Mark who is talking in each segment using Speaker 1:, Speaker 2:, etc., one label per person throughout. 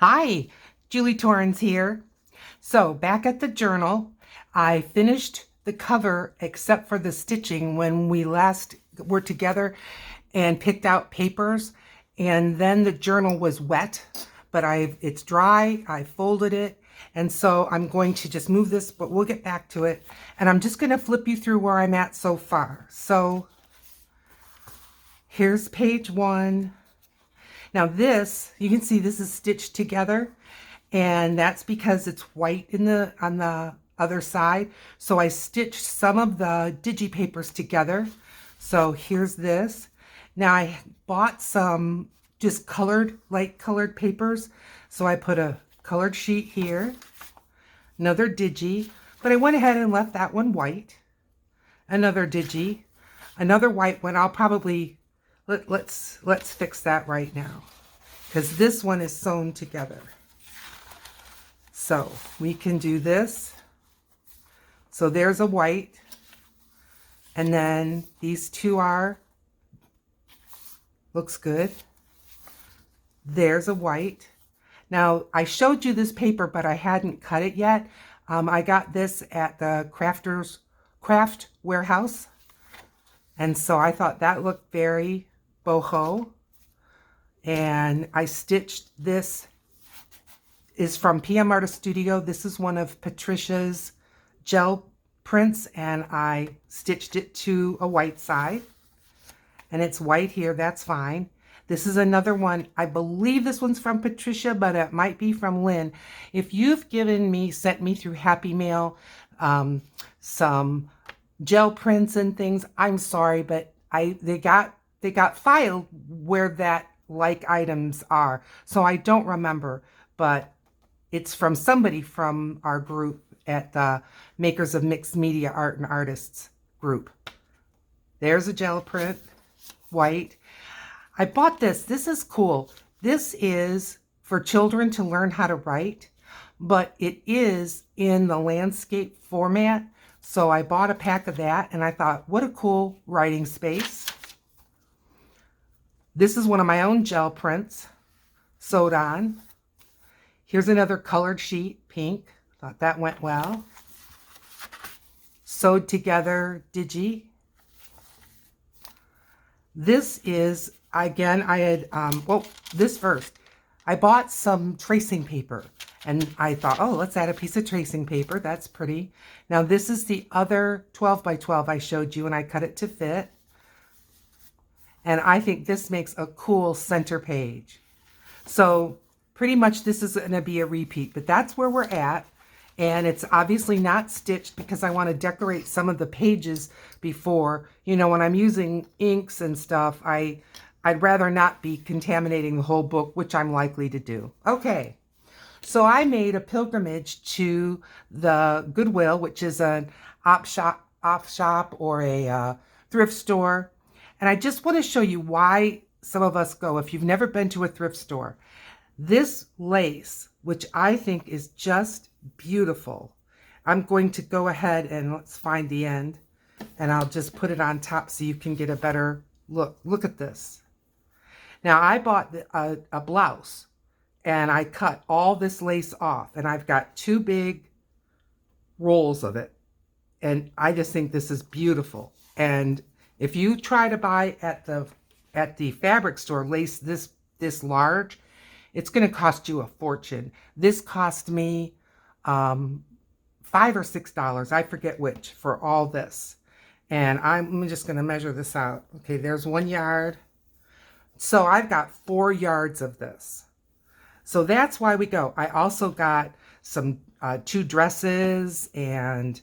Speaker 1: Hi, Julie Torrens here. So back at the journal, I finished the cover except for the stitching when we last were together and picked out papers, and then the journal was wet, but it's dry. I folded it, and so I'm going to just move this, but we'll get back to it. And I'm just going to flip you through where I'm at so far. So here's page 1. Now this, you can see this is stitched together, and that's because it's white on the other side. So I stitched some of the digi papers together. So here's this. Now I bought some just light colored papers. So I put a colored sheet here, another digi, but I went ahead and left that one white, another digi, another white one. I'll probably let's fix that right now, because this one is sewn together. So we can do this. So there's a white, and then these two looks good. There's a white. Now I showed you this paper, but I hadn't cut it yet. I got this at the craft warehouse, and so I thought that looked very boho, and I stitched this. Is from PM Artist Studio. This is one of Patricia's gel prints, and I stitched it to a white side, and it's white here. That's fine. This is another one. I believe this one's from Patricia, but it might be from Lynn. If you've sent me through Happy Mail some gel prints and things, I'm sorry, but they got filed where that like items are, so I don't remember, but it's from somebody from our group at the Makers of Mixed Media Art and Artists group. There's a gel print, white. I bought this. This is cool. This is for children to learn how to write, but it is in the landscape format. So I bought a pack of that, and I thought, what a cool writing space. This is one of my own gel prints, sewed on. Here's another colored sheet, pink. Thought that went well. Sewed together digi. This is, again, I had, this first. I bought some tracing paper, and I thought, oh, let's add a piece of tracing paper. That's pretty. Now this is the other 12 by 12 I showed you, and I cut it to fit. And I think this makes a cool center page. So pretty much this is going to be a repeat, but that's where we're at. And it's obviously not stitched because I want to decorate some of the pages before. You know, when I'm using inks and stuff, I'd rather not be contaminating the whole book, which I'm likely to do. Okay, so I made a pilgrimage to the Goodwill, which is an off shop or a thrift store. And I just want to show you why some of us go if you've never been to a thrift store. This lace, which I think is just beautiful. I'm going to go ahead and let's find the end, and I'll just put it on top so you can get a better look. Look at this. Now I bought a blouse, and I cut all this lace off, and I've got 2 big rolls of it, and I just think this is beautiful. And if you try to buy at the fabric store lace this large, it's going to cost you a fortune. This cost me $5 or $6, I forget which, for all this. And I'm just going to measure this out. Okay, there's 1 yard. So I've got 4 yards of this. So that's why we go. I also got some 2 dresses, and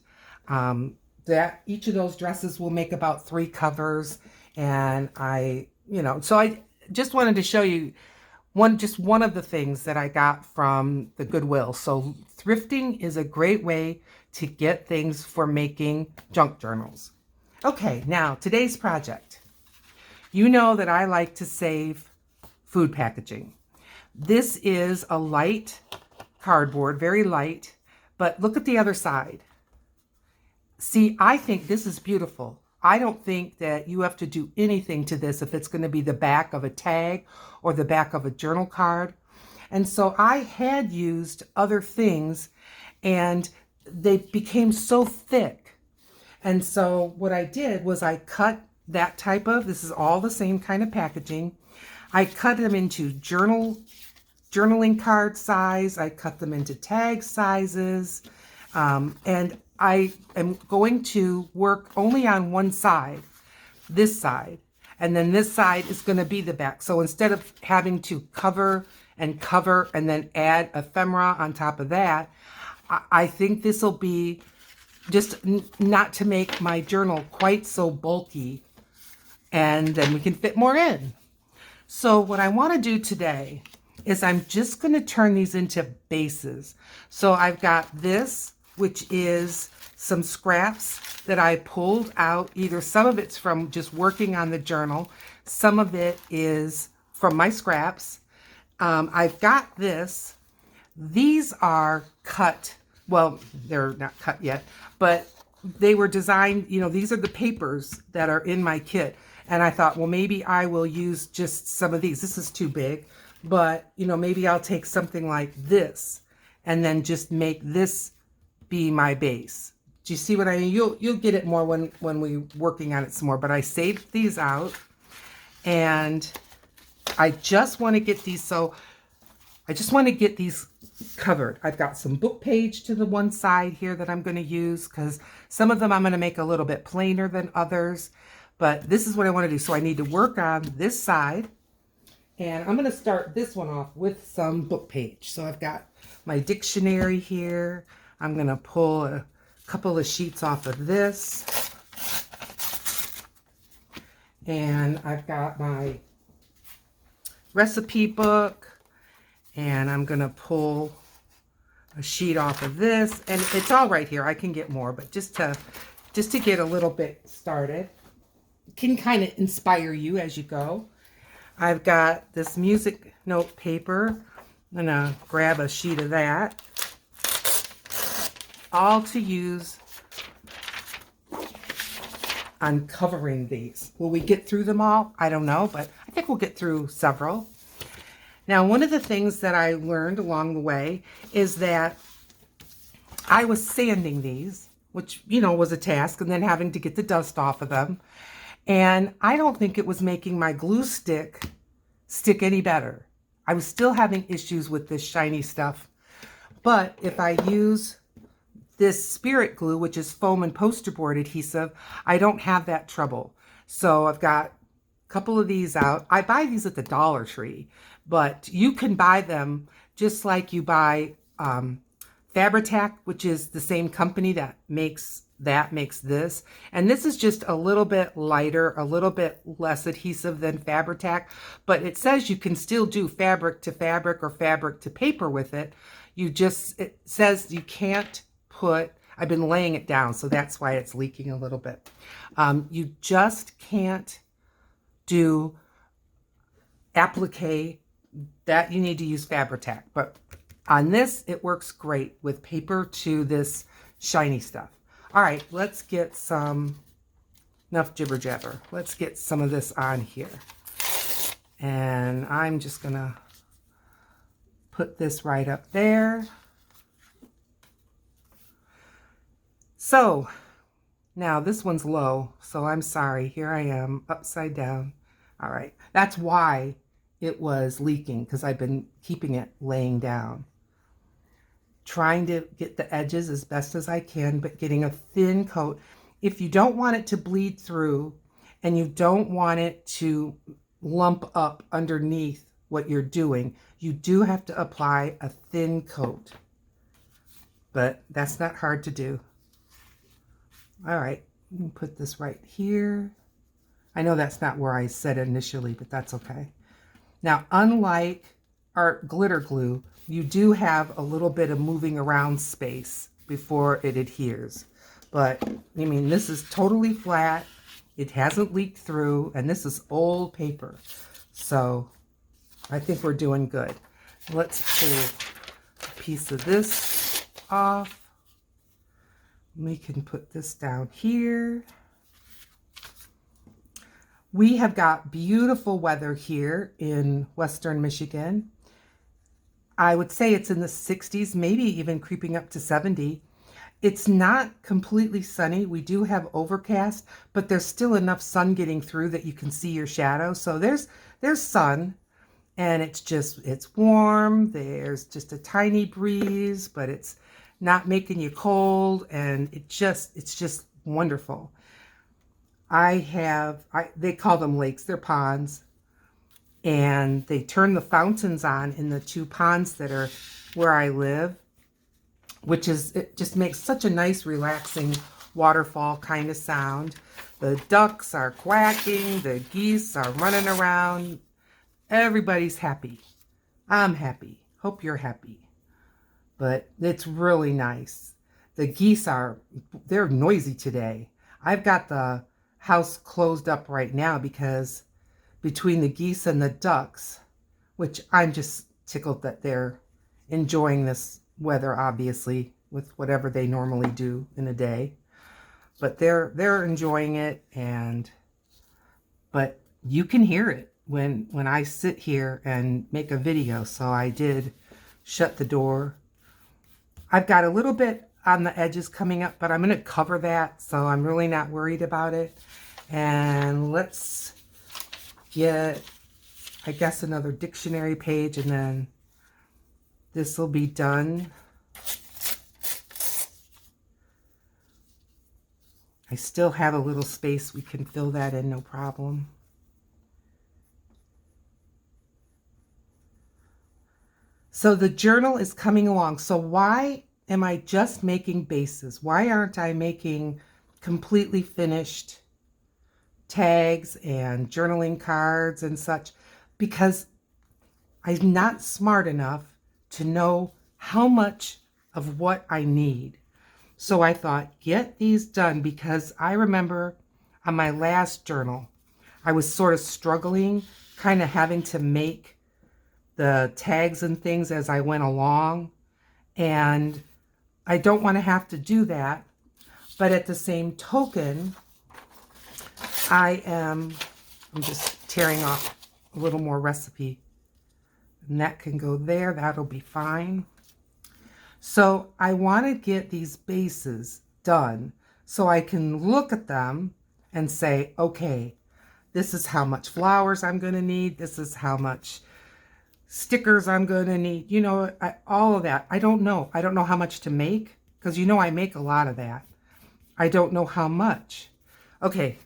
Speaker 1: that each of those dresses will make about 3 covers. And so I just wanted to show you just one of the things that I got from the Goodwill. So thrifting is a great way to get things for making junk journals. Okay, now today's project. You know that I like to save food packaging. This is a light cardboard, very light, but look at the other side. See, I think this is beautiful. I don't think that you have to do anything to this if it's going to be the back of a tag or the back of a journal card. And so I had used other things and they became so thick. And so what I did was I cut that type of, this is all the same kind of packaging. I cut them into journaling card size. I cut them into tag sizes. And I am going to work only on one side, this side. And then this side is going to be the back. So instead of having to cover and then add ephemera on top of that, I think this will be just not to make my journal quite so bulky, and then we can fit more in. So what I want to do today is I'm just going to turn these into bases. So I've got this, which is some scraps that I pulled out. Either some of it's from just working on the journal, some of it is from my scraps. I've got this. These are cut. Well, they're not cut yet, but they were designed, you know, these are the papers that are in my kit. And I thought, well, maybe I will use just some of these. This is too big, but, you know, maybe I'll take something like this and then just make this be my base. Do you see what I mean? You'll get it more when we're working on it some more, but I saved these out and I just want to get these. So I just want to get these covered. I've got some book page to the one side here that I'm going to use because some of them I'm going to make a little bit plainer than others, but this is what I want to do. So I need to work on this side, and I'm going to start this one off with some book page. So I've got my dictionary here. I'm going to pull a couple of sheets off of this, and I've got my recipe book. And I'm going to pull a sheet off of this. And it's all right here. I can get more, but just to get a little bit started. It can kind of inspire you as you go. I've got this music note paper. I'm going to grab a sheet of that. All to use on covering these. Will we get through them all? I don't know, but I think we'll get through several. Now, one of the things that I learned along the way is that I was sanding these, which, you know, was a task, and then having to get the dust off of them. And I don't think it was making my glue stick any better. I was still having issues with this shiny stuff. But if I use this spirit glue, which is foam and poster board adhesive, I don't have that trouble. So I've got a couple of these out. I buy these at the Dollar Tree, but you can buy them just like you buy Fabri-Tac, which is the same company that makes this. And this is just a little bit lighter, a little bit less adhesive than Fabri-Tac, but it says you can still do fabric to fabric or fabric to paper with it. It says you can't put, I've been laying it down, so that's why it's leaking a little bit. You just can't do applique. That you need to use Fabri-Tac, but on this it works great with paper to this shiny stuff. All right, let's get enough jibber jabber. Let's get some of this on here, and I'm just gonna put this right up there. So now this one's low, so I'm sorry. Here I am upside down. All right, that's why it was leaking, because I've been keeping it laying down. Trying to get the edges as best as I can, but getting a thin coat. If you don't want it to bleed through and you don't want it to lump up underneath what you're doing, you do have to apply a thin coat. But that's not hard to do. All right, you can put this right here. I know that's not where I said initially, but that's okay. Now, unlike art glitter glue, you do have a little bit of moving around space before it adheres. But, I mean, this is totally flat. It hasn't leaked through, and this is old paper. So, I think we're doing good. Let's pull a piece of this off. We can put this down here. We have got beautiful weather here in Western Michigan. I would say it's in the 60s, maybe even creeping up to 70. It's not completely sunny. We do have overcast, but there's still enough sun getting through that you can see your shadow. So there's sun, and it's warm. There's just a tiny breeze, but it's not making you cold, and it's just wonderful. They call them lakes, they're ponds, and they turn the fountains on in the two ponds that are where I live, it just makes such a nice, relaxing waterfall kind of sound. The ducks are quacking, the geese are running around. Everybody's happy. I'm happy. Hope you're happy. But it's really nice. The geese they're noisy today. I've got the house closed up right now because between the geese and the ducks, which I'm just tickled that they're enjoying this weather, obviously, with whatever they normally do in a day. But they're enjoying it, but you can hear it when I sit here and make a video. So I did shut the door. I've got a little bit on the edges coming up, but I'm going to cover that, so I'm really not worried about it. And let's get, I guess, another dictionary page, and then this will be done. I still have a little space. We can fill that in, no problem. So the journal is coming along. So why am I just making bases? Why aren't I making completely finished tags and journaling cards and such? Because I'm not smart enough to know how much of what I need. So I thought, get these done, because I remember on my last journal, I was sort of struggling, kind of having to make the tags and things as I went along. And I don't want to have to do that. But at the same token, I'm just tearing off a little more recipe. And that can go there. That'll be fine. So I want to get these bases done so I can look at them and say, okay, this is how much flowers I'm going to need. This is how much stickers I'm going to need. You know, all of that. I don't know. I don't know how much to make, because you know I make a lot of that. I don't know how much. Okay,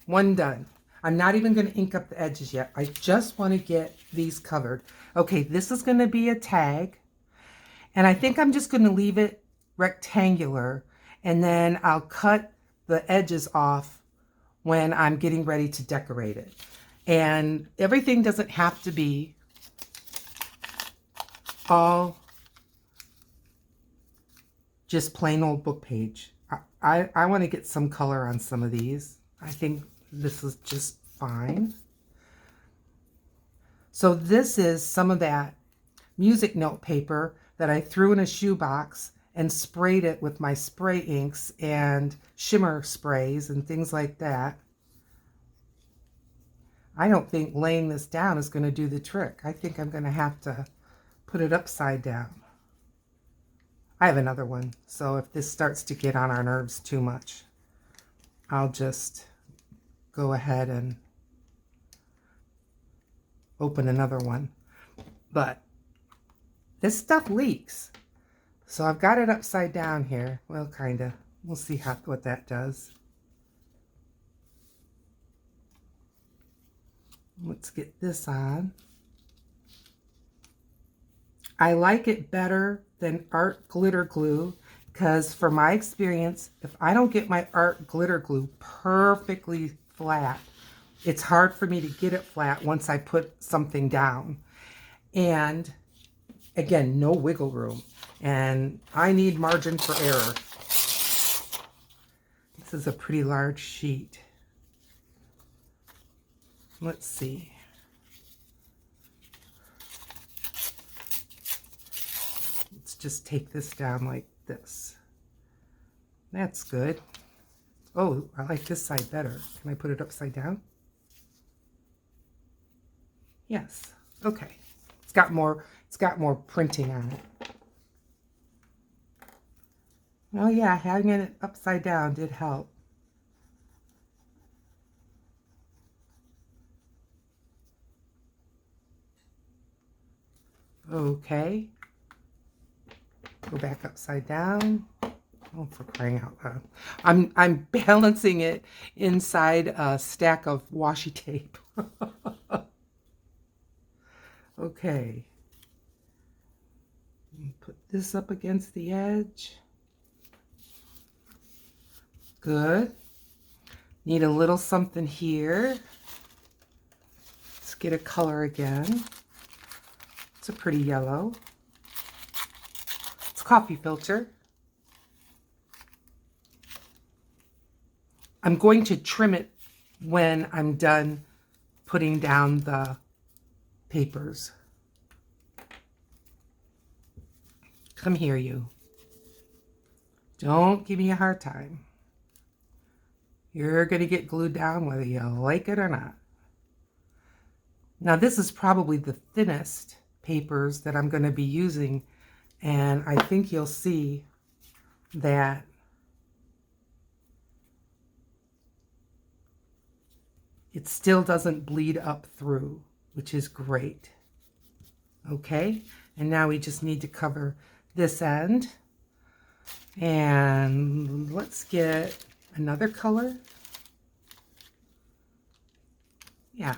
Speaker 1: one done. I'm not even going to ink up the edges yet. I just want to get these covered. Okay, this is going to be a tag. And I think I'm just going to leave it rectangular, and then I'll cut the edges off when I'm getting ready to decorate it. And everything doesn't have to be all just plain old book page. I want to get some color on some of these. I think this is just fine. So this is some of that music note paper that I threw in a shoebox and sprayed it with my spray inks and shimmer sprays and things like that. I don't think laying this down is going to do the trick. I think I'm going to have to put it upside down. I have another one, so if this starts to get on our nerves too much, I'll just go ahead and open another one. But this stuff leaks. So I've got it upside down here. Well, kind of. We'll see what that does. Let's get this on. I like it better than art glitter glue, because from my experience, if I don't get my art glitter glue perfectly flat, it's hard for me to get it flat once I put something down. And again, no wiggle room. And I need margin for error. This is a pretty large sheet. Let's see. Let's just take this down like this. That's good. Oh, I like this side better. Can I put it upside down? Yes. Okay. It's It's got more printing on it. Oh yeah, having it upside down did help. Okay. Go back upside down. Oh, for crying out loud. I'm balancing it inside a stack of washi tape. Okay. Put this up against the edge. Good. Need a little something here. Let's get a color again. It's a pretty yellow. It's coffee filter. I'm going to trim it when I'm done putting down the papers. Come here, you. Don't give me a hard time. You're going to get glued down whether you like it or not. Now this is probably the thinnest papers that I'm going to be using, and I think you'll see that it still doesn't bleed up through, which is great. Okay, and now we just need to cover this end. And let's get another color. Yeah.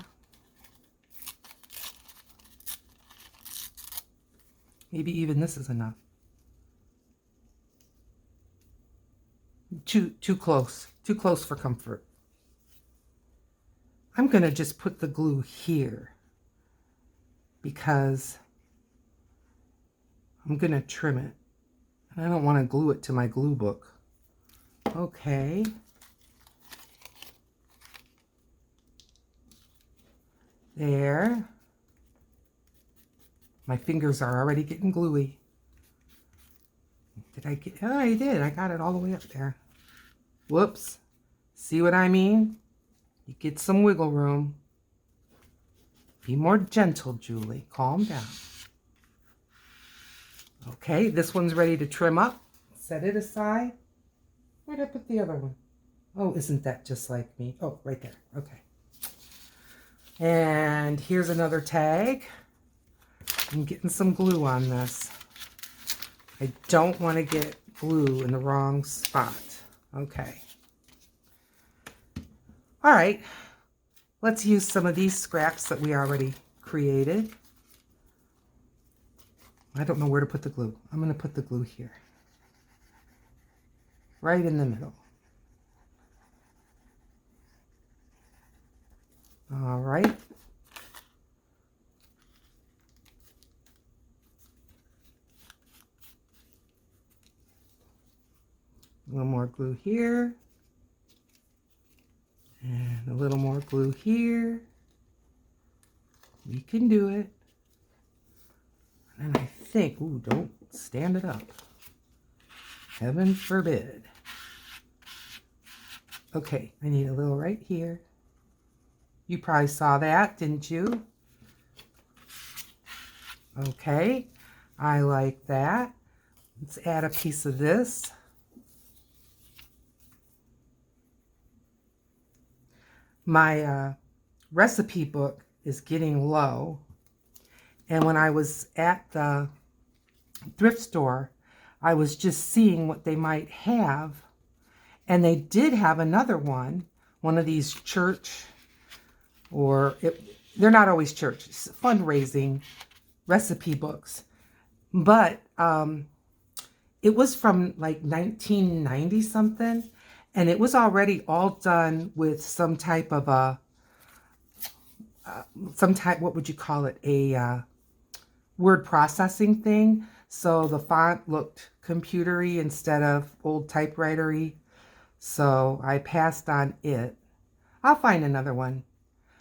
Speaker 1: Maybe even this is enough. Too close. Too close for comfort. I'm going to just put the glue here because I'm going to trim it. And I don't want to glue it to my glue book. Okay. There. My fingers are already getting gluey. Did I get... Oh, I did. I got it all the way up there. Whoops. See what I mean? You get some wiggle room. Be more gentle, Julie. Calm down. Okay, this one's ready to trim up. Set it aside. Where'd I put the other one? Oh, isn't that just like me? Oh, right there. Okay. And here's another tag. I'm getting some glue on this. I don't want to get glue in the wrong spot. Okay. All right. Let's use some of these scraps that we already created. I don't know where to put the glue. I'm going to put the glue here. Right in the middle. All right. A little more glue here. And a little more glue here. We can do it. And I think, ooh, don't stand it up. Heaven forbid. Okay, I need a little right here. You probably saw that, didn't you? Okay, I like that. Let's add a piece of this. My recipe book is getting low. And when I was at the thrift store, I was just seeing what they might have. And they did have another one of these church, they're not always church, fundraising recipe books. But it was from like 1990 something. And it was already all done with some type of what would you call it? A word processing thing. So the font looked computery instead of old typewritery. So I passed on it. I'll find another one.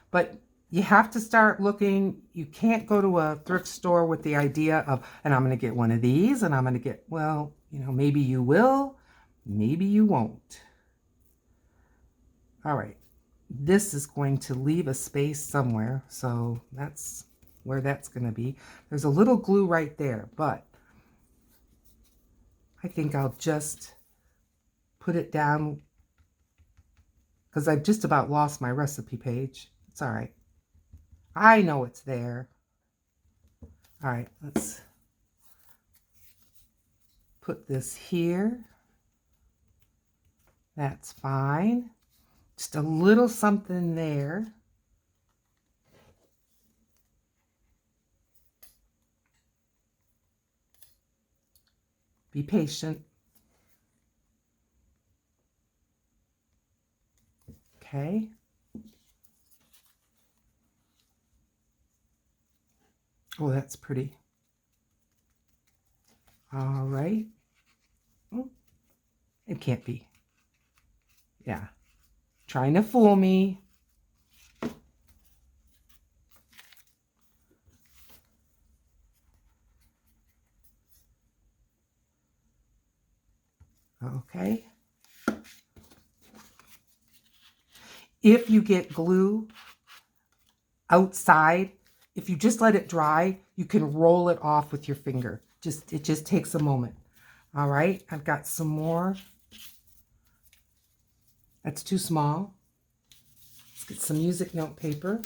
Speaker 1: But you have to start looking. You can't go to a thrift store with the idea of, and I'm going to get one of these, and I'm going to get, well, you know, maybe you will, maybe you won't. All right, this is going to leave a space somewhere, so that's where that's going to be. There's a little glue right there, but I think I'll just put it down because I've just about lost my recipe page. It's all right. I know it's there. All right, let's put this here. That's fine. Just a little something there. Be patient. Okay. Oh, that's pretty. All right. Oh, it can't be. Yeah. Trying to fool me. Okay. If you get glue outside, if you just let it dry, you can roll it off with your finger. It just takes a moment. All right, I've got some more. That's too small. Let's get some music note paper.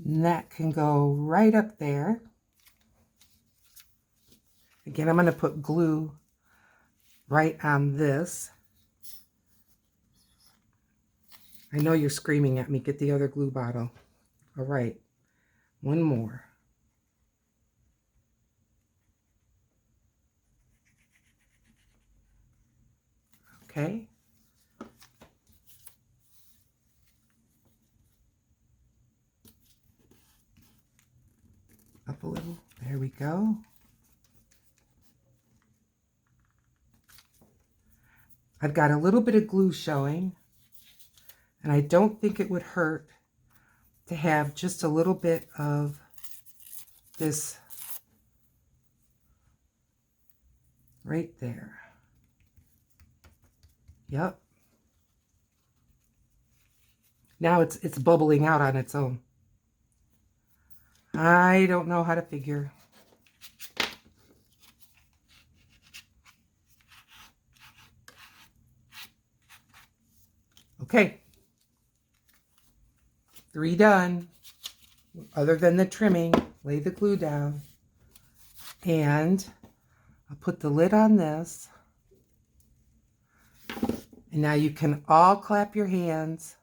Speaker 1: And that can go right up there. Again, I'm going to put glue right on this. I know you're screaming at me, get the other glue bottle. All right, one more. Okay. Up a little, there we go. I've got a little bit of glue showing, and I don't think it would hurt to have just a little bit of this right there. Yep. Now it's bubbling out on its own. I don't know how to figure. Okay. 3 done. Other than the trimming, lay the glue down. And I'll put the lid on this. And now you can all clap your hands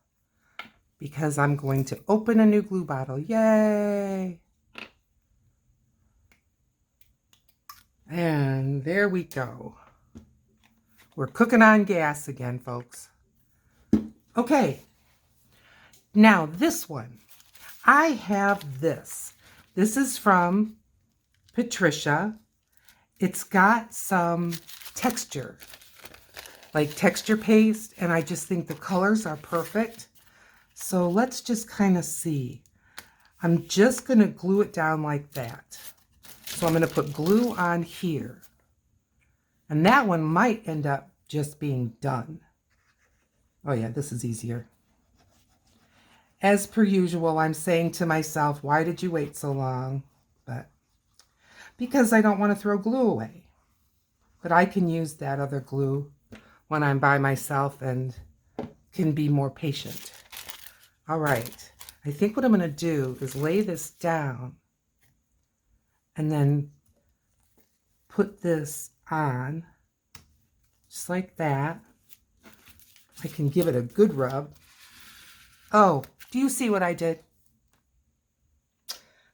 Speaker 1: because I'm going to open a new glue bottle. Yay! And there we go. We're cooking on gas again, folks. Okay. Now this one. I have this. This is from Patricia. It's got some texture, like texture paste, and I just think the colors are perfect. So let's just kind of see. I'm just going to glue it down like that. So I'm going to put glue on here. And that one might end up just being done. Oh yeah, this is easier. As per usual, I'm saying to myself, why did you wait so long? But because I don't want to throw glue away. But I can use that other glue when I'm by myself and can be more patient. All right, I think what I'm going to do is lay this down and then put this on just like that. I can give it a good rub. Oh, do you see what I did?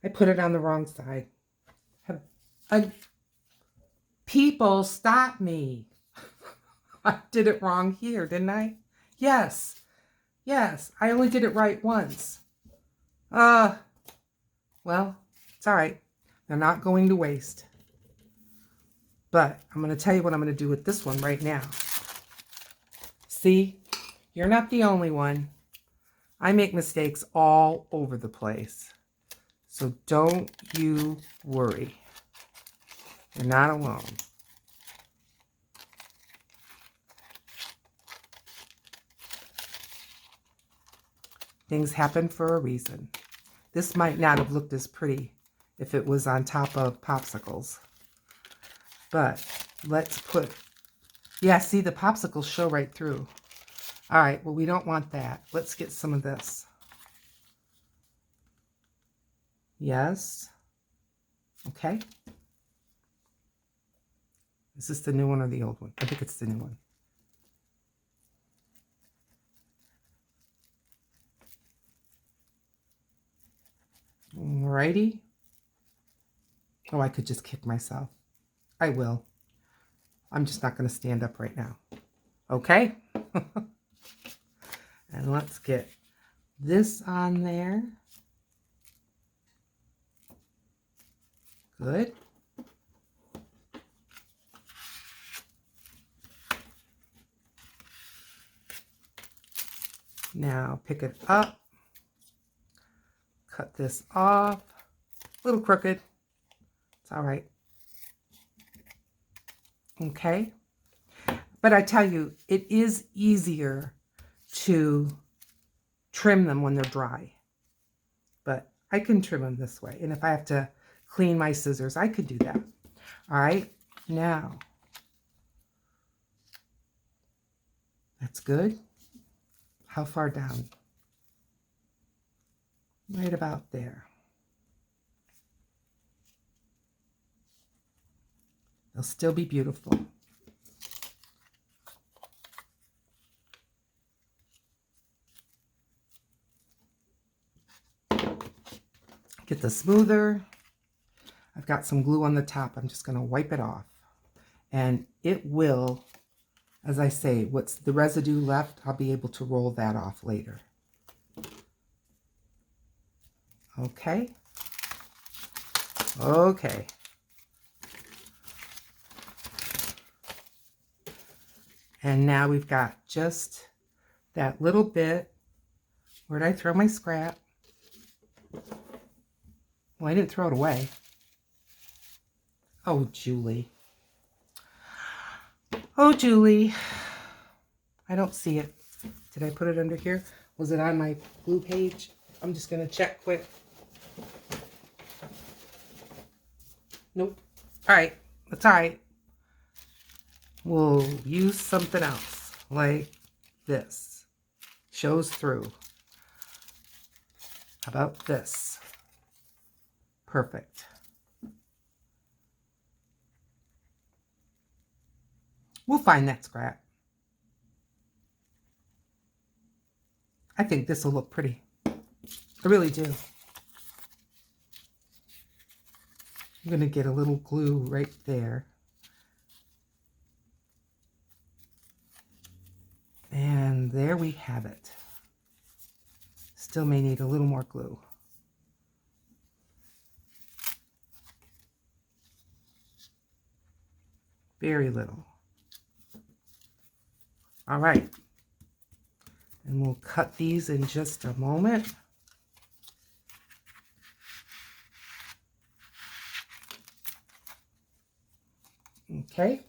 Speaker 1: I put it on the wrong side. People, stop me. I did it wrong here, didn't I? Yes. Yes, I only did it right once. Well, it's all right. They're not going to waste. But I'm going to tell you what I'm going to do with this one right now. See, you're not the only one. I make mistakes all over the place. So don't you worry. You're not alone. Things happen for a reason. This might not have looked as pretty if it was on top of popsicles. But let's put, yeah, see, the popsicles show right through. All right, well, we don't want that. Let's get some of this. Yes. Okay. Is this the new one or the old one? I think it's the new one. Alrighty. Oh, I could just kick myself. I will. I'm just not going to stand up right now. Okay? And let's get this on there. Good. Now pick it up. Cut this off. A little crooked. It's all right. Okay. But I tell you, it is easier to trim them when they're dry. But I can trim them this way. And if I have to clean my scissors, I could do that. All right. Now, that's good. How far down? Right about there. They'll still be beautiful. Get the smoother. I've got some glue on the top. I'm just going to wipe it off. And it will, as I say, what's the residue left, I'll be able to roll that off later. Okay. Okay. And now we've got just that little bit. Where'd I throw my scrap? Well, I didn't throw it away. Oh, Julie. Oh, Julie. I don't see it. Did I put it under here? Was it on my glue page? I'm just going to check quick. Nope. All right. That's all right. We'll use something else like this. Shows through. How about this? Perfect. We'll find that scrap. I think this will look pretty. I really do. I'm going to get a little glue right there. And there we have it. Still may need a little more glue. Very little. All right. And we'll cut these in just a moment. Okay.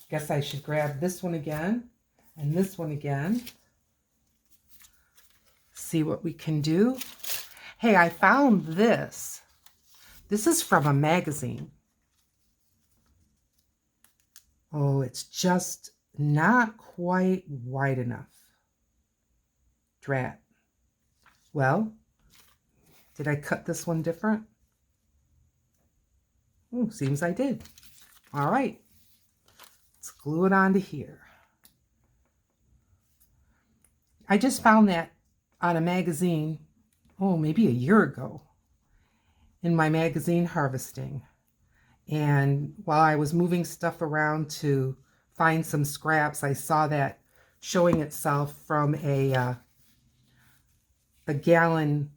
Speaker 1: Guess I should grab this one again and this one again. See what we can do. Hey, I found this. This is from a magazine. Oh, it's just not quite wide enough. Drat. Well, did I cut this one different? Oh, seems I did. All right. Let's glue it onto here. I just found that on a magazine, oh, maybe a year ago, in my magazine harvesting. And while I was moving stuff around to find some scraps, I saw that showing itself from a gallon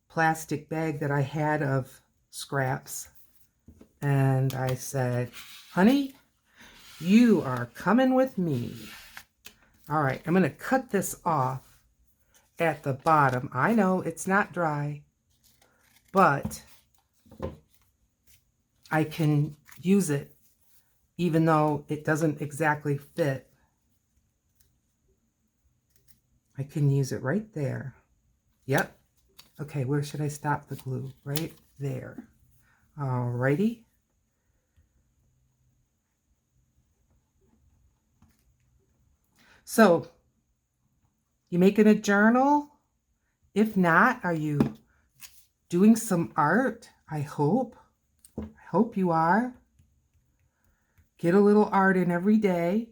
Speaker 1: plastic bag that I had of scraps. And I said, honey, you are coming with me. All right, I'm going to cut this off at the bottom. I know it's not dry, but I can use it even though it doesn't exactly fit. I can use it right there. Yep. Okay, where should I stop the glue? Right there. Alrighty. So, you making a journal? If not, are you doing some art? I hope. I hope you are. Get a little art in every day.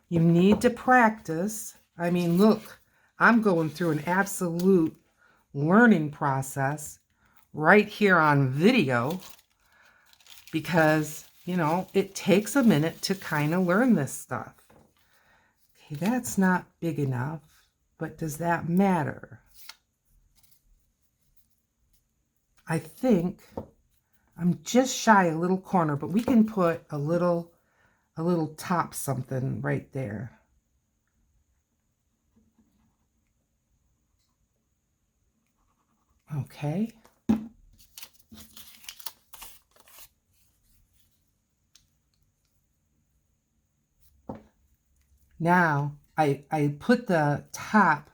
Speaker 1: You need to practice. I mean, look, I'm going through an absolute learning process right here on video because, you know, it takes a minute to kind of learn this stuff. Okay, that's not big enough, but does that matter? I think I'm just shy a little corner, but we can put a little top something right there. Okay. Now I put the top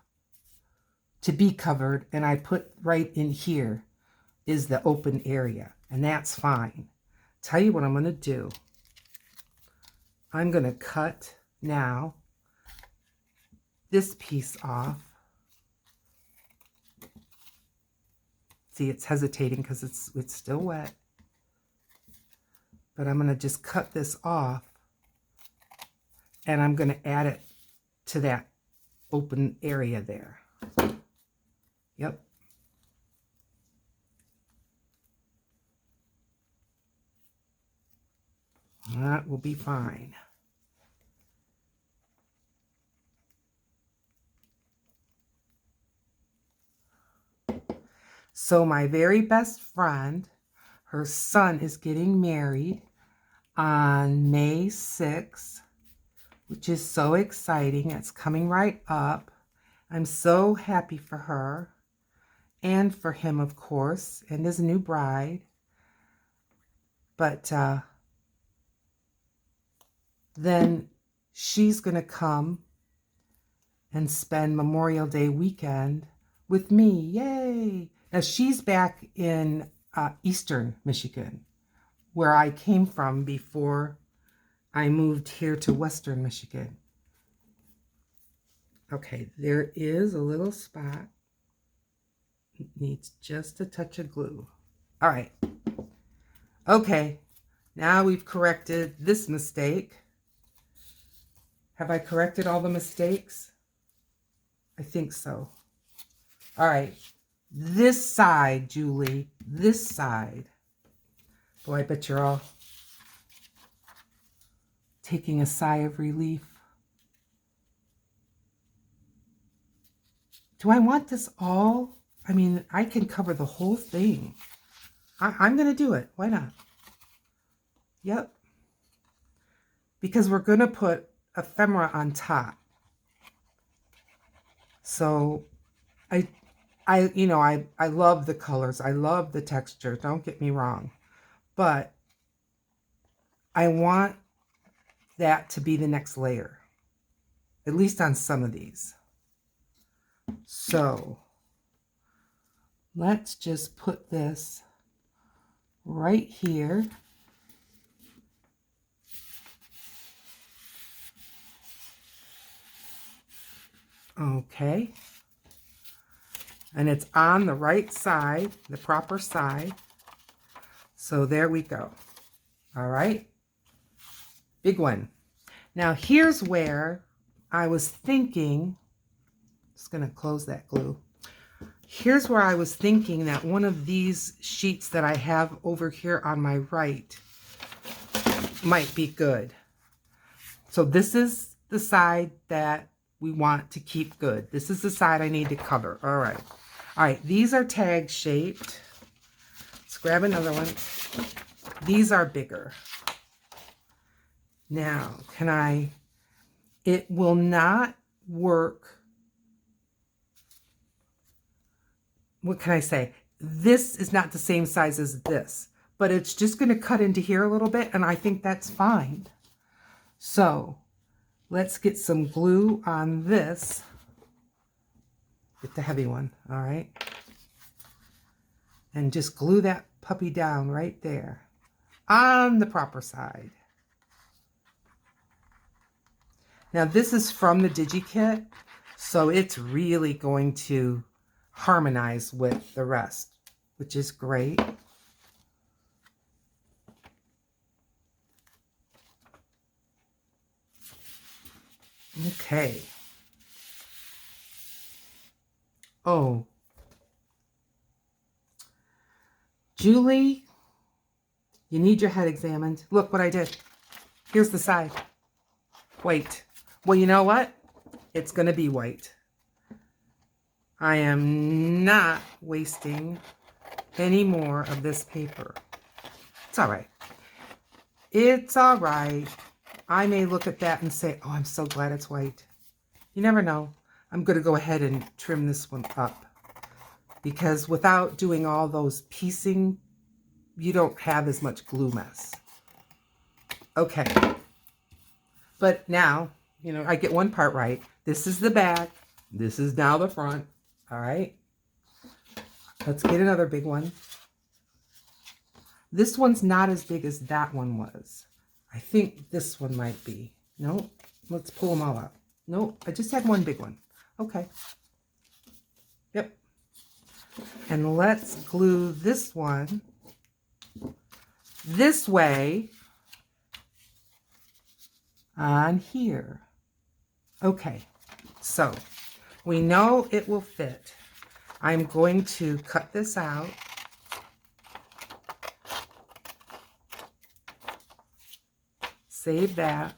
Speaker 1: to be covered, and I put right in here is the open area, and that's fine. Tell you what I'm going to do. I'm going to cut now this piece off. See, it's hesitating because it's still wet. But I'm going to just cut this off, and I'm going to add it to that open area there. Yep. That will be fine. So my very best friend, her son is getting married on May 6th, which is so exciting. It's coming right up. I'm so happy for her and for him, of course, and his new bride. But then she's going to come and spend Memorial Day weekend with me. Yay! Now, she's back in Eastern Michigan, where I came from before I moved here to Western Michigan. Okay, there is a little spot. It needs just a touch of glue. All right. Okay, now we've corrected this mistake. Have I corrected all the mistakes? I think so. All right. This side, Julie, this side. Boy, I bet you're all taking a sigh of relief. Do I want this all? I mean, I can cover the whole thing. I'm going to do it. Why not? Yep. Because we're going to put ephemera on top. So I love the colors. I love the texture. Don't get me wrong. But I want that to be the next layer. At least on some of these. So let's just put this right here. Okay. And it's on the right side, the proper side. So there we go. All right. Big one. Now here's where I was thinking, just going to close that glue. Here's where I was thinking that one of these sheets that I have over here on my right might be good. So this is the side that we want to keep good. This is the side I need to cover. All right. All right. These are tag shaped. Let's grab another one. These are bigger. Now, it will not work. What can I say? This is not the same size as this, but it's just going to cut into here a little bit, and I think that's fine. So let's get some glue on this. Get the heavy one, all right? And just glue that puppy down right there on the proper side. Now this is from the DigiKit, so it's really going to harmonize with the rest, which is great. Okay. Oh. Julie, you need your head examined. Look what I did. Here's the side. White. Well, you know what? It's going to be white. I am not wasting any more of this paper. It's all right. It's all right. I may look at that and say, oh, I'm so glad it's white. You never know. I'm going to go ahead and trim this one up, because without doing all those piecing, you don't have as much glue mess. Okay. But now, you know, I get one part right. This is the back. This is now the front. All right. Let's get another big one. This one's not as big as that one was. I think this one might be. Nope. Let's pull them all out. Nope. I just had one big one. Okay. Yep. And let's glue this one this way on here. Okay. So we know it will fit. I'm going to cut this out. Save that.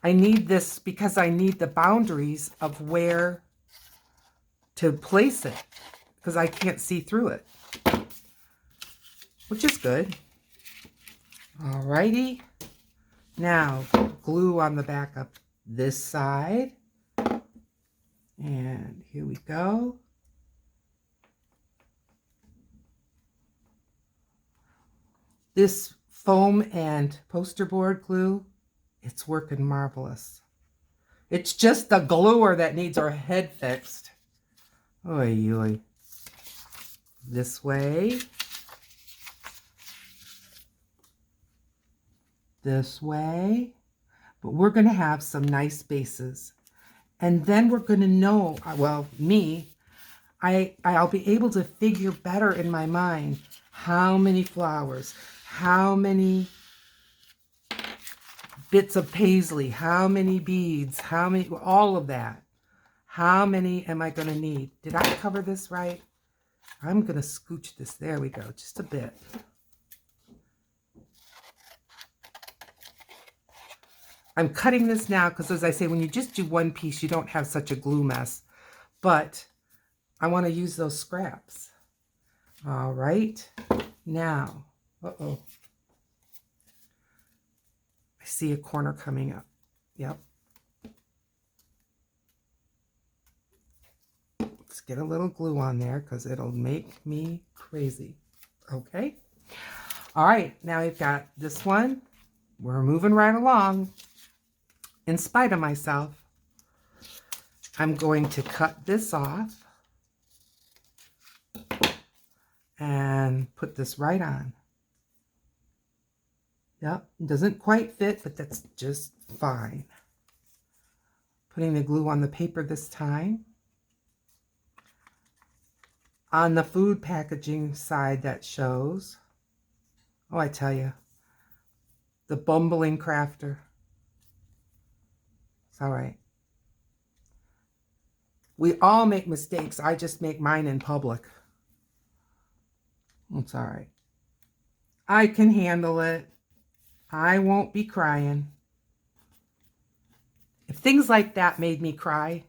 Speaker 1: I need this because I need the boundaries of where to place it, because I can't see through it, which is good. Alrighty. Now, glue on the back of this side. And here we go. This foam and poster board glue, it's working marvelous. It's just the gluer that needs our head fixed. Oy, oy. This way. This way. But we're going to have some nice bases. And then we're going to know, well, I'll be able to figure better in my mind how many flowers, how many bits of paisley, how many beads, how many, all of that. How many am I going to need? Did I cover this right? I'm going to scooch this. There we go. Just a bit. I'm cutting this now because, as I say, when you just do one piece, you don't have such a glue mess. But I want to use those scraps. All right. Now, uh-oh. I see a corner coming up. Yep. Let's get a little glue on there because it'll make me crazy. Okay. All right. Now we've got this one. We're moving right along. In spite of myself, I'm going to cut this off and put this right on. Yep, it doesn't quite fit, but that's just fine. Putting the glue on the paper this time. On the food packaging side that shows, oh, I tell you, the bumbling crafter. It's all right. We all make mistakes. I just make mine in public. It's all right. I can handle it. I won't be crying. If things like that made me cry,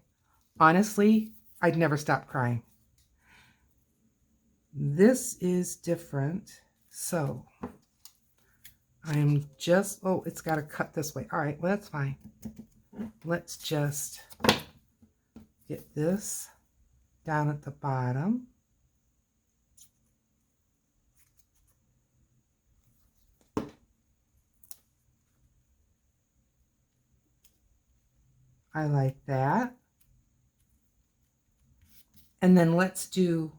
Speaker 1: honestly, I'd never stop crying. This is different. So I'm just, oh, it's got to cut this way. All right, well, that's fine. Let's just get this down at the bottom. I like that. And then let's do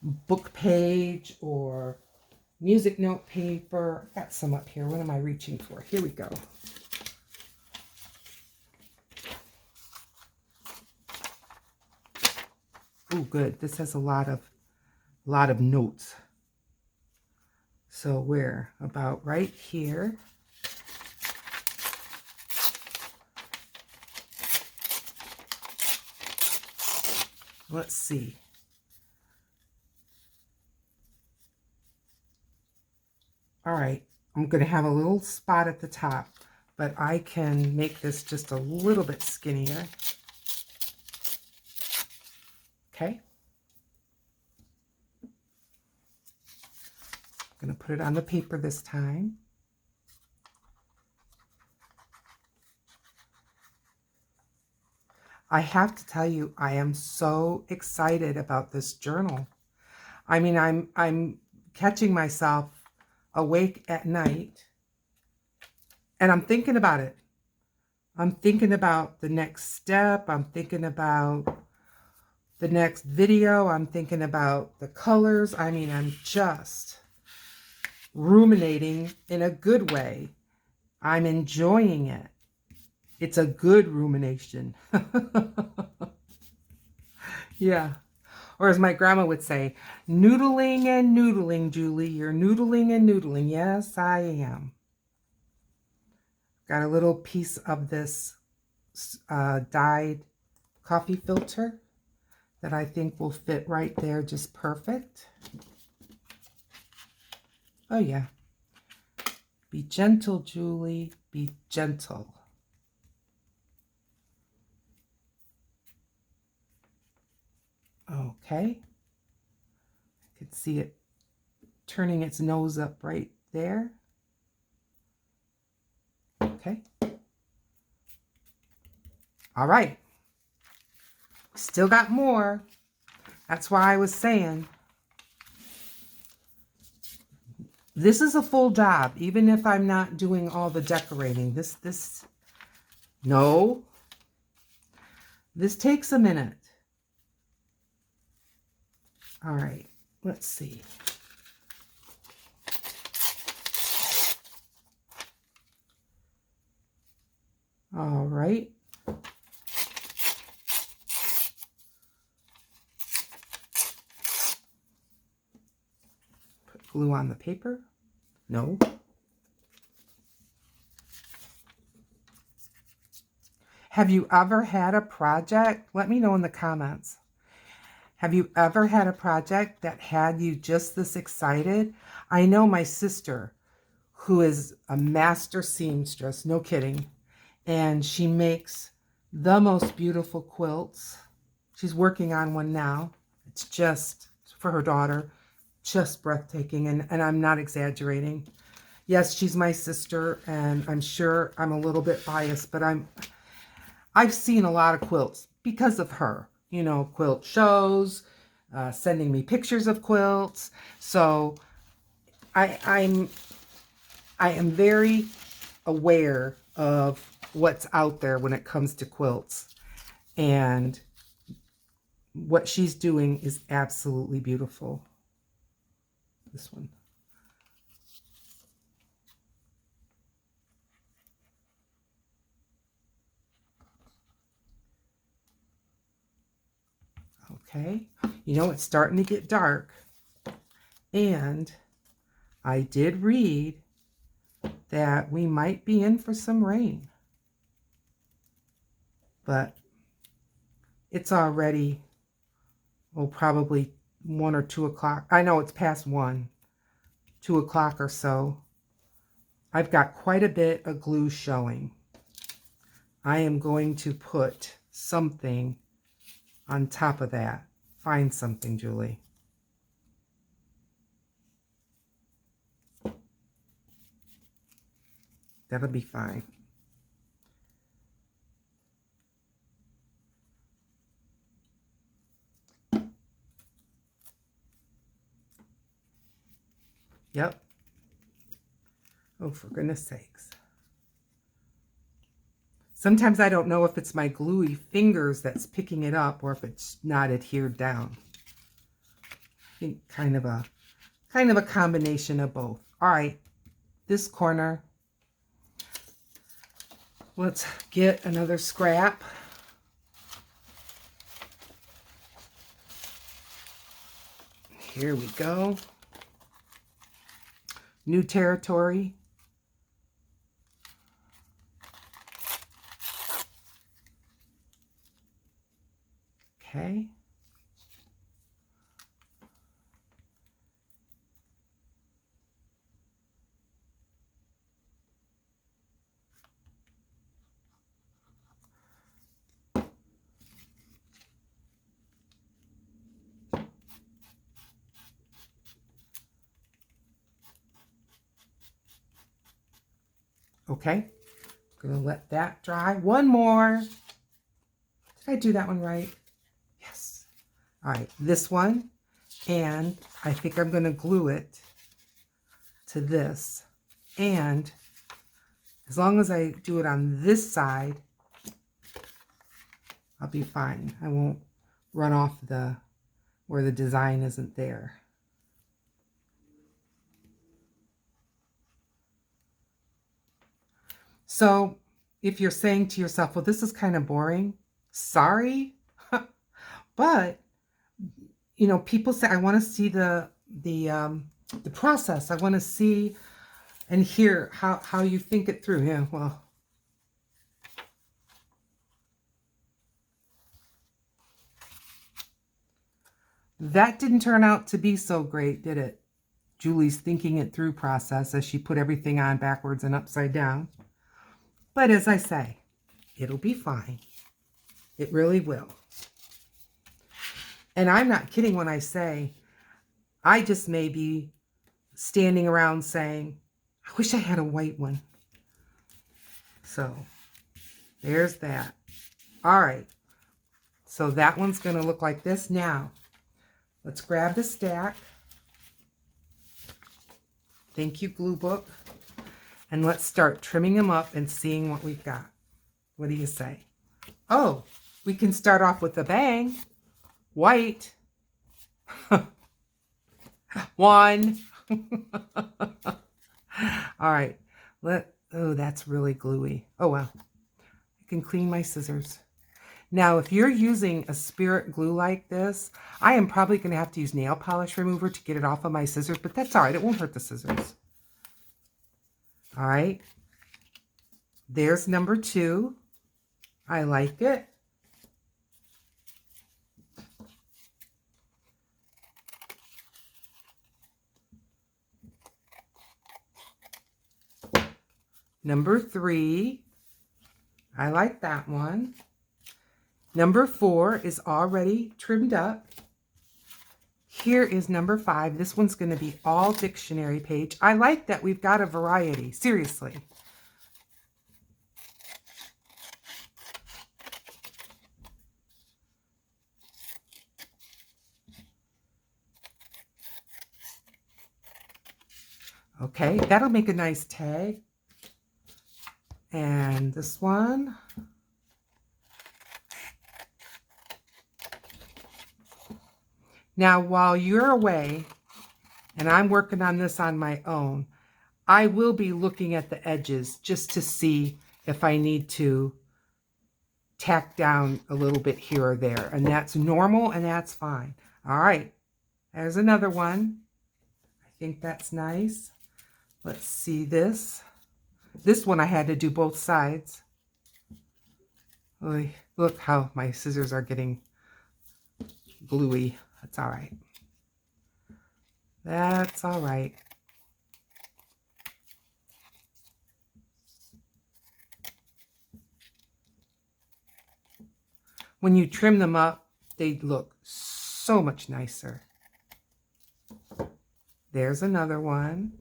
Speaker 1: book page or music note paper. I've got some up here. What am I reaching for? Here we go. Oh, good. This has a lot of notes. So we're about right here. Let's see. All right, I'm going to have a little spot at the top, but I can make this just a little bit skinnier. Okay. I'm going to put it on the paper this time. I have to tell you, I am so excited about this journal. I mean, I'm catching myself awake at night and I'm thinking about it. I'm thinking about the next step. I'm thinking about the next video. I'm thinking about the colors. I mean, I'm just ruminating in a good way. I'm enjoying it. It's a good rumination. Yeah. Or as my grandma would say, noodling and noodling, Julie. You're noodling and noodling. Yes, I am. Got a little piece of this dyed coffee filter that I think will fit right there just perfect. Oh, yeah. Be gentle, Julie. Be gentle. Okay. I could see it turning its nose up right there. Okay. All right. Still got more. That's why I was saying this is a full job, even if I'm not doing all the decorating. No. This takes a minute. All right. Let's see. All right. Put glue on the paper. No. Have you ever had a project? Let me know in the comments. Have you ever had a project that had you just this excited? I know my sister, who is a master seamstress, no kidding, and she makes the most beautiful quilts. She's working on one now. It's just for her daughter, just breathtaking, and I'm not exaggerating. Yes, she's my sister, and I'm sure I'm a little bit biased, but I've seen a lot of quilts because of her. You know, quilt shows, sending me pictures of quilts. So I am very aware of what's out there when it comes to quilts. And what she's doing is absolutely beautiful. This one. Okay. You know, it's starting to get dark. And I did read that we might be in for some rain. But it's already, well, probably 1 or 2 o'clock. I know it's past 1, 2 o'clock or so. I've got quite a bit of glue showing. I am going to put something on top of that. Find something, Julie. That'll be fine. Yep. Oh, for goodness sakes. Sometimes I don't know if it's my gluey fingers that's picking it up or if it's not adhered down. I think kind of a combination of both. All right, this corner. Let's get another scrap. Here we go. New territory. Okay. Okay, I'm gonna let that dry. One more. Did I do that one right? Yes. All right, this one, and I think I'm gonna glue it to this. And as long as I do it on this side, I'll be fine. I won't run off where the design isn't there. So if you're saying to yourself, well, this is kind of boring, sorry. But, you know, people say, I want to see the process. I want to see and hear how you think it through. Yeah, well. That didn't turn out to be so great, did it? Julie's thinking it through process as she put everything on backwards and upside down. But as I say, it'll be fine. It really will. And I'm not kidding when I say I just may be standing around saying, I wish I had a white one. So there's that. All right. So that one's going to look like this. Now, let's grab the stack. Thank you, glue book. And let's start trimming them up and seeing what we've got. What do you say? Oh, we can start off with a bang. White. One. All right. Oh, that's really gluey. Oh, well. I can clean my scissors. Now, if you're using a spirit glue like this, I am probably going to have to use nail polish remover to get it off of my scissors, but that's all right. It won't hurt the scissors. All right. There's number 2. I like it. Number 3. I like that one. Number 4 is already trimmed up. Here is number 5. This one's going to be all dictionary page. I like that we've got a variety. Seriously. Okay, that'll make a nice tag. And this one. Now, while you're away, and I'm working on this on my own, I will be looking at the edges just to see if I need to tack down a little bit here or there. And that's normal, and that's fine. All right, there's another one. I think that's nice. Let's see this. This one I had to do both sides. Oy, look how my scissors are getting gluey. That's all right. That's all right. When you trim them up, they look so much nicer. There's another one.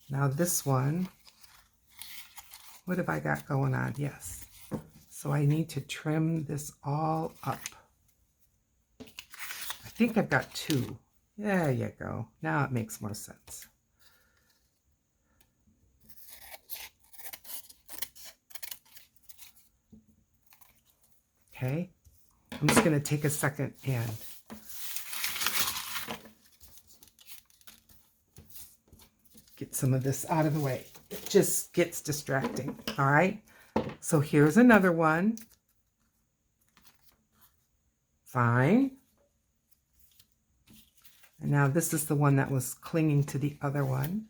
Speaker 1: Now this one, what have I got going on? Yes. So I need to trim this all up. I think I've got 2. There you go. Now it makes more sense. Okay, I'm just going to take a second and get some of this out of the way. It just gets distracting. All right, so here's another one. Fine. And now this is the one that was clinging to the other one.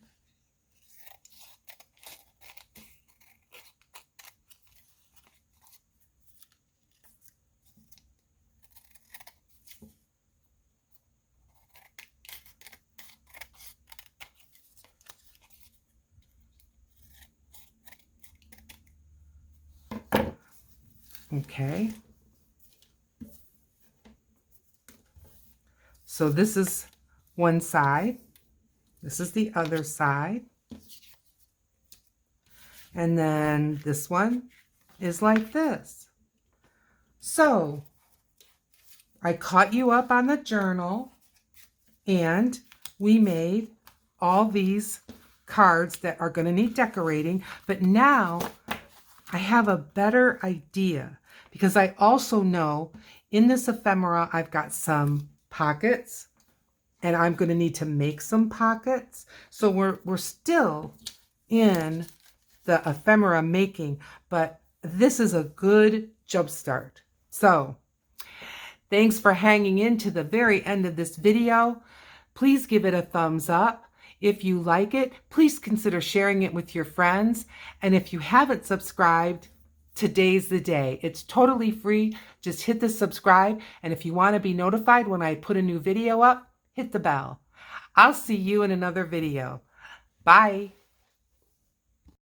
Speaker 1: Okay. So this is one side. This is the other side. And then this one is like this. So I caught you up on the journal and we made all these cards that are going to need decorating. But now I have a better idea because I also know in this ephemera I've got some pockets and I'm going to need to make some pockets. So we're still in the ephemera making, but this is a good jump start. So thanks for hanging in to the very end of this video. Please give it a thumbs up. If you like it, please consider sharing it with your friends. And if you haven't subscribed, today's the day. It's totally free. Just hit the subscribe. And if you want to be notified when I put a new video up, hit the bell. I'll see you in another video. Bye.